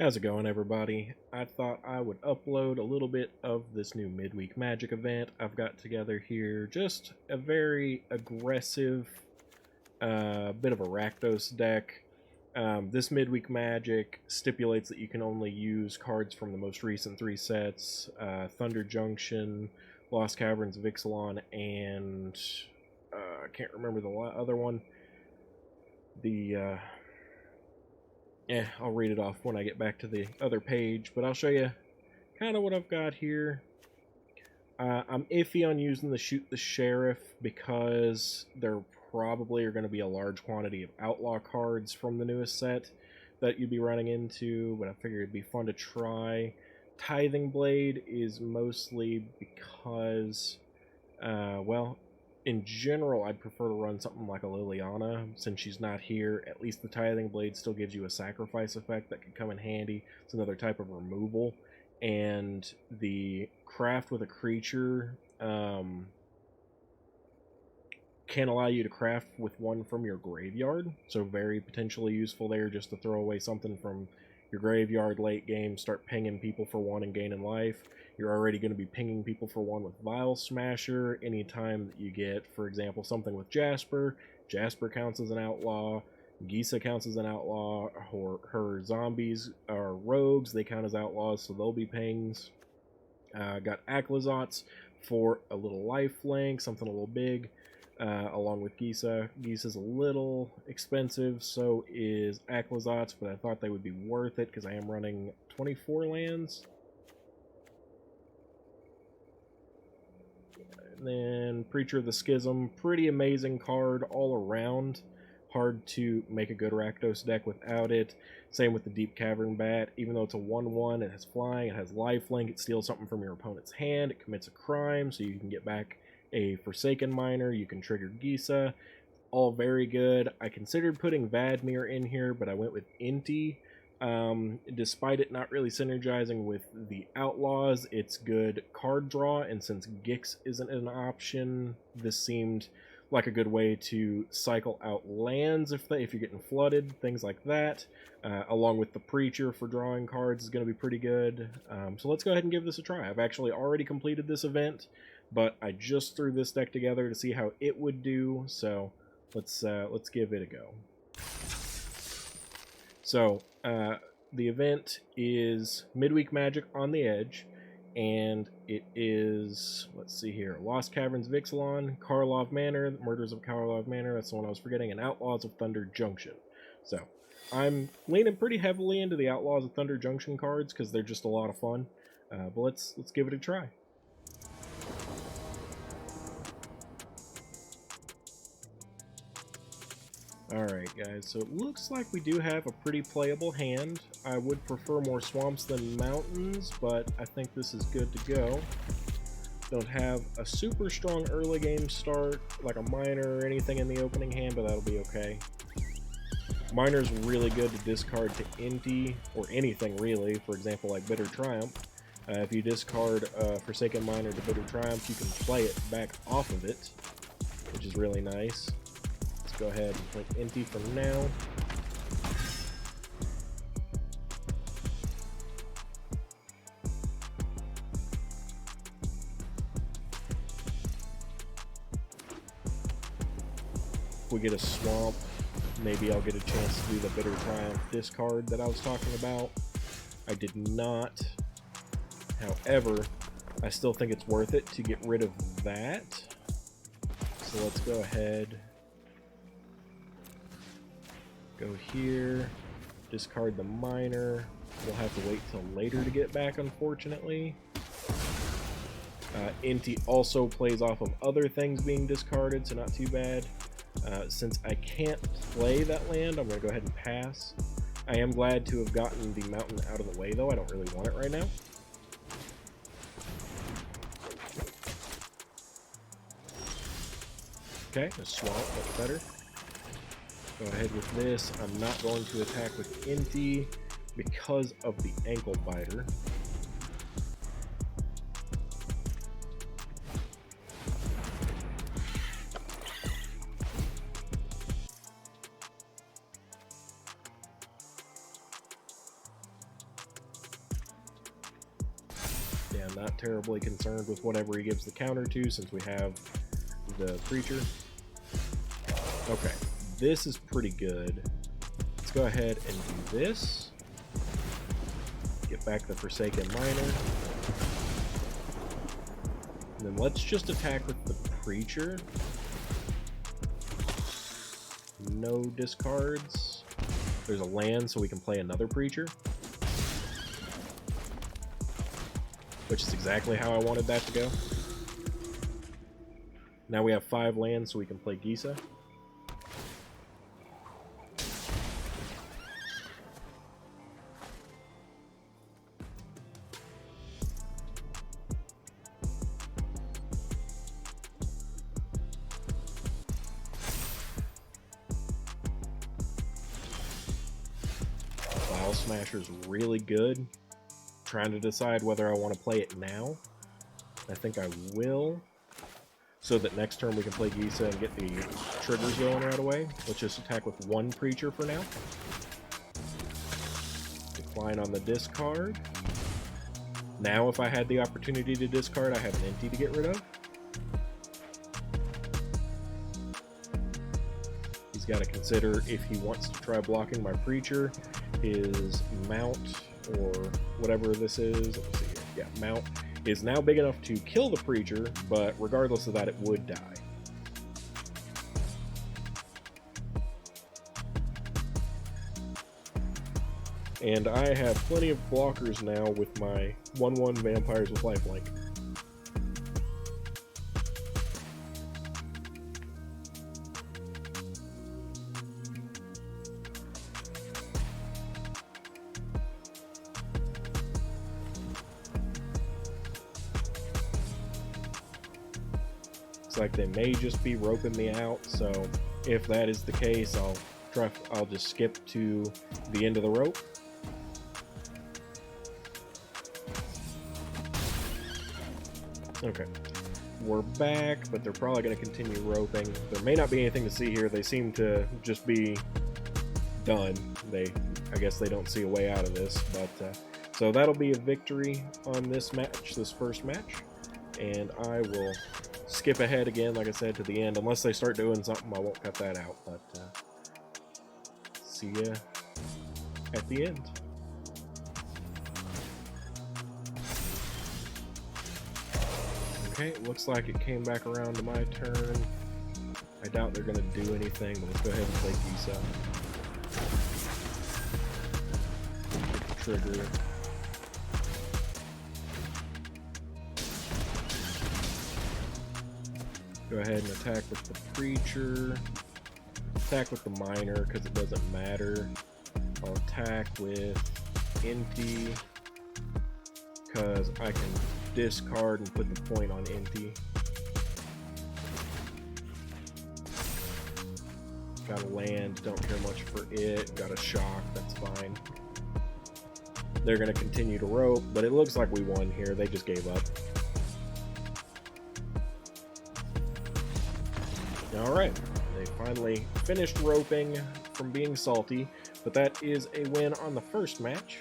How's it going, everybody? I thought I would upload a little bit of this new Midweek Magic event I've got together here. Just a very aggressive bit of a Rakdos deck. This Midweek Magic stipulates that you can only use cards from the most recent three sets, Thunder Junction, Lost Caverns of Ixalan, and I can't remember the other one. I'll read it off when I get back to the other page, but I'll show you kind of what I've got here. I'm iffy on using the Shoot the Sheriff because there probably are going to be a large quantity of Outlaw cards from the newest set that you'd be running into, but I figured it'd be fun to try. Tithing Blade is mostly because, well, in general, I'd prefer to run something like a Liliana. Since she's not here, at least the Tithing Blade still gives you a sacrifice effect that could come in handy. It's another type of removal. And the craft with a creature can allow you to craft with one from your graveyard. So very potentially useful there, just to throw away something from your graveyard late game, start pinging people for one and gaining life. You're already going to be pinging people for one with Vile Smasher. Anytime that you get, for example, something with Jasper, Jasper counts as an outlaw, Gisa counts as an outlaw, her zombies are rogues, they count as outlaws, so they'll be pings. Got Acklazotz for a little lifelink, something a little big, along with Gisa. Gisa's a little expensive, so is Acklazotz, but I thought they would be worth it because I am running 24 lands. And then Preacher of the Schism, pretty amazing card all around. Hard to make a good Rakdos deck without it. Same with the Deep Cavern Bat. Even though it's a 1/1, it has flying, it has lifelink, it steals something from your opponent's hand, it commits a crime, so you can get back a Forsaken Miner, you can trigger Gisa. All very good. I considered putting Vadmir in here, but I went with Inti. Despite it not really synergizing with the Outlaws, it's good card draw, and since Gix isn't an option, this seemed like a good way to cycle out lands if you're getting flooded, things like that. Along with the Preacher for drawing cards is going to be pretty good. So let's go ahead and give this a try. I've actually already completed this event, but I just threw this deck together to see how it would do, so let's give it a go. So, the event is Midweek Magic on the Edge, and it is, let's see here, Lost Caverns of Ixalan, Karlov Manor, Murders of Karlov Manor, that's the one I was forgetting, and Outlaws of Thunder Junction. So, I'm leaning pretty heavily into the Outlaws of Thunder Junction cards, because they're just a lot of fun, but let's give it a try. Alright guys, so it looks like we do have a pretty playable hand. I would prefer more swamps than mountains, but I think this is good to go. Don't have a super strong early game start, like a Minor or anything in the opening hand, but that'll be okay. Minor's really good to discard to Inti, or anything really, for example like Bitter Triumph. If you discard Forsaken Minor to Bitter Triumph, you can play it back off of it, which is really nice. Go ahead and click Inti for now. If we get a swamp, maybe I'll get a chance to do the Bitter Triumph discard that I was talking about. I did not. However, I still think it's worth it to get rid of that. So let's go ahead. Go here, discard the Minor. We'll have to wait till later to get back, unfortunately. Inti also plays off of other things being discarded, so not too bad. Since I can't play that land, I'm going to go ahead and pass. I am glad to have gotten the mountain out of the way, though. I don't really want it right now. Okay, a swamp, much better. Go ahead with this. I'm not going to attack with Inti because of the Ankle Biter. not terribly concerned with whatever he gives the counter to since we have the creature. Okay, this is pretty good. Let's go ahead and do this. Get back the Forsaken Manor. And then let's just attack with the creature. No discards. There's a land, so we can play another creature. Which is exactly how I wanted that to go. Now we have 5 lands, so we can play Gisa. Smasher's really good. Trying to decide whether I want to play it now. I think I will. So that next turn we can play Gisa and get the triggers going right away. Let's just attack with 1 creature for now. Decline on the discard. Now if I had the opportunity to discard, I have an empty to get rid of. He's got to consider if he wants to try blocking my creature. His mount, or whatever this is, let's see here. Yeah, mount is now big enough to kill the creature, but regardless of that, it would die. And I have plenty of blockers now with my 1/1 vampires with lifelink. Like they may just be roping me out, so if that is the case, I'll just skip to the end of the rope. Okay, we're back, but they're probably going to continue roping. There may not be anything to see here. They seem to just be done. I guess they don't see a way out of this, but so that'll be a victory on this match, this first match, and I will skip ahead again, like I said, to the end. Unless they start doing something, I won't cut that out, but see ya at the end. Okay, looks like it came back around to my turn. I doubt they're going to do anything, but let's go ahead and play Gisa. Trigger. Go ahead and attack with the creature. Attack with the Manor because it doesn't matter. I'll attack with empty because I can discard and put the point on empty. Got a land, don't care much for it. Got a shock, that's fine. They're going to continue to rope, but it looks like we won here. They just gave up. Alright, they finally finished roping from being salty, but that is a win on the first match.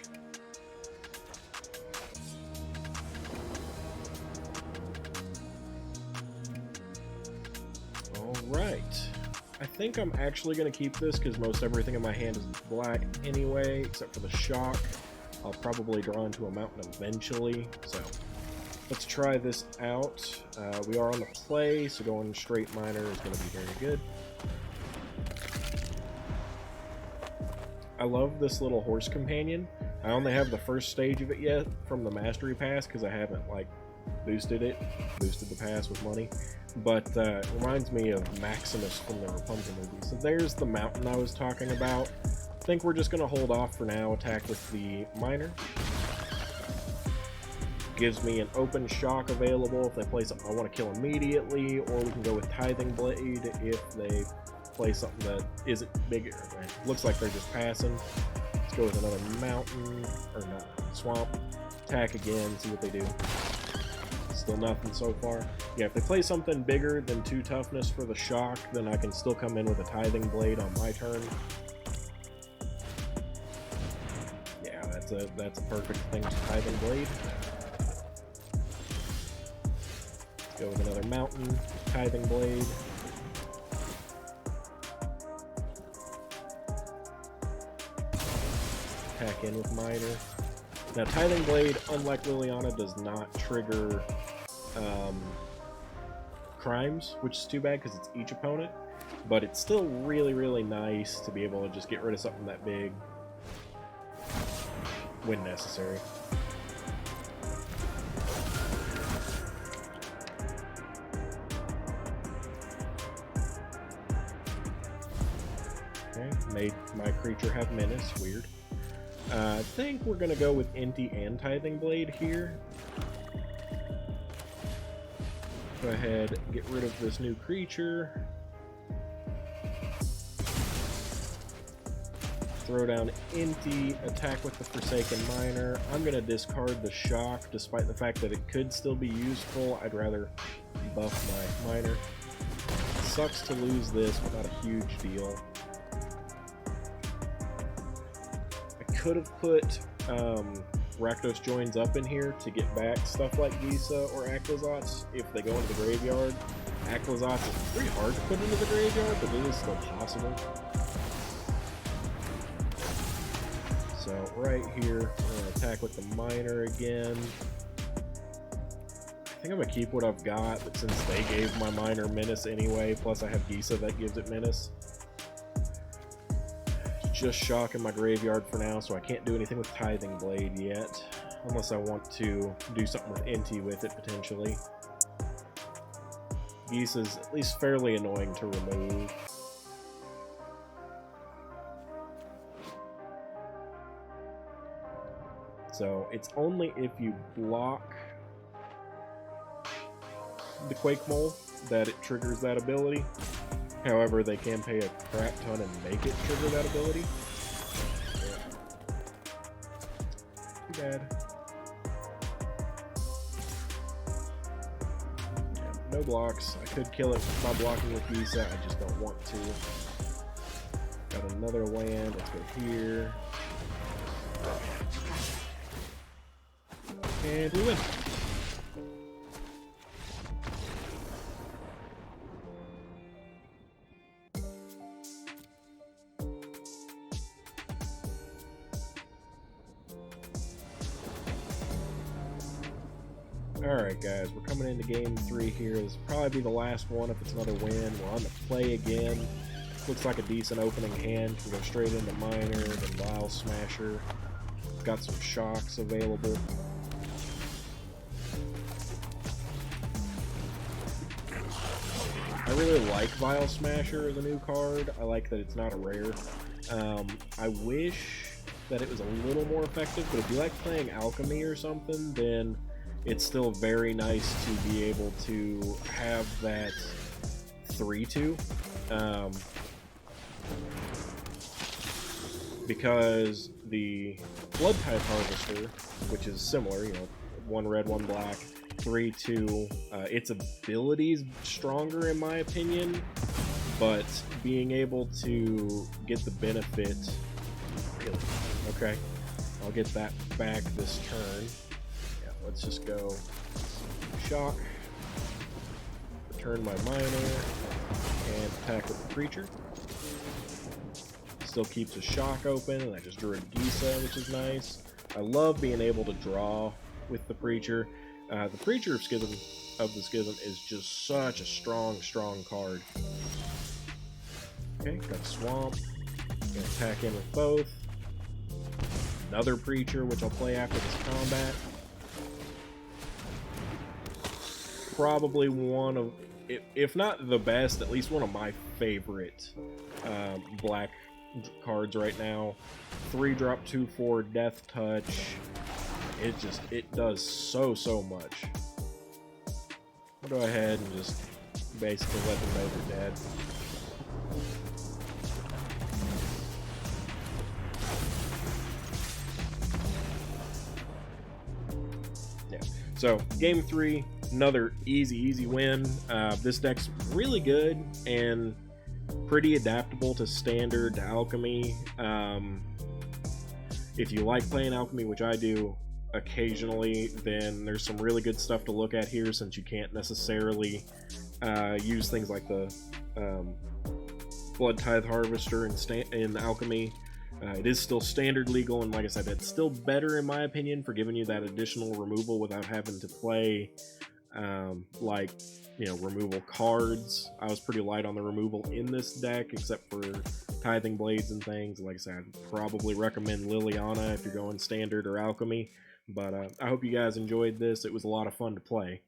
Alright, I think I'm actually going to keep this because most everything in my hand is black anyway, except for the shock. I'll probably draw into a mountain eventually, so let's try this out. We are on the play, so going straight Manor is going to be very good. I love this little horse companion. I only have the first stage of it yet from the Mastery Pass because I haven't boosted the pass with money. But it reminds me of Maximus from the Rapunzel movie. So there's the mountain I was talking about. I think we're just going to hold off for now, attack with the Manor. Gives me an open shock available if they play something I want to kill immediately, or we can go with Tithing Blade if they play something that isn't bigger. Right? Looks like they're just passing. Let's go with another mountain, or no, swamp. Attack again, see what they do. Still nothing so far. Yeah, if they play something bigger than 2 toughness for the shock, then I can still come in with a Tithing Blade on my turn. Yeah, that's a perfect thing to Tithing Blade. Go with another mountain, Tithing Blade. Attack in with Minor. Now, Tithing Blade, unlike Liliana, does not trigger crimes, which is too bad because it's each opponent, but it's still really, really nice to be able to just get rid of something that big when necessary. Okay, made my creature have menace, weird. I think we're going to go with Inti and Tithing Blade here. Go ahead and get rid of this new creature. Throw down Inti, attack with the Forsaken Miner. I'm going to discard the Shock, despite the fact that it could still be useful. I'd rather buff my Miner. It sucks to lose this, but not a huge deal. Could have put Rakdos Joins up in here to get back stuff like Gisa or Aclazotz if they go into the graveyard. Aclazotz is pretty hard to put into the graveyard, but it is still possible. So right here, we're going to attack with the Miner again. I think I'm going to keep what I've got, but since they gave my Miner Menace anyway, plus I have Gisa that gives it Menace. Just Shock in my graveyard for now, so I can't do anything with Tithing Blade yet, unless I want to do something with Inti with it, potentially. Gisa's at least fairly annoying to remove. So it's only if you block the Quake Mole that it triggers that ability. However, they can pay a crap ton and make it trigger that ability. Too bad. Yeah, no blocks. I could kill it by blocking with Gisa. I just don't want to. Got another land. Let's go here. And we win. Alright guys, we're coming into game 3 here. This will probably be the last one if it's another win. We're on the play again. Looks like a decent opening hand. Can go straight into Minor, then Vial Smasher. Got some shocks available. I really like Vial Smasher as a new card. I like that it's not a rare. I wish that it was a little more effective, but if you like playing Alchemy or something, then it's still very nice to be able to have that 3/2, because the Blood Type Harvester, which is similar, you know, 1 red, 1 black, 3/2, its ability's stronger in my opinion, but being able to get the benefit, really, okay, I'll get that back this turn. Let's just go Shock, return my Minor, and attack with the creature. Still keeps a Shock open, and I just drew a Gisa, which is nice. I love being able to draw with the Preacher. The Preacher of the Schism is just such a strong card. Okay, got a Swamp. Gonna attack in with both. Another Preacher, which I'll play after this combat. Probably one of, if not the best, at least one of my favorite black cards right now. 3-drop 2/4 Death Touch. It does so much. I'll go ahead and just basically let them know they're dead. Yeah. So game 3. Another easy win. This deck's really good and pretty adaptable to Standard, to Alchemy. If you like playing Alchemy, which I do, occasionally, then there's some really good stuff to look at here, since you can't necessarily use things like the Blood Tithe Harvester in Alchemy. It is still standard legal, and like I said, it's still better in my opinion for giving you that additional removal without having to play like, you know, removal cards. I was pretty light on the removal in this deck, except for Tithing Blades and things. Like I said, I'd probably recommend Liliana if you're going standard or Alchemy. But I hope you guys enjoyed this. It was a lot of fun to play.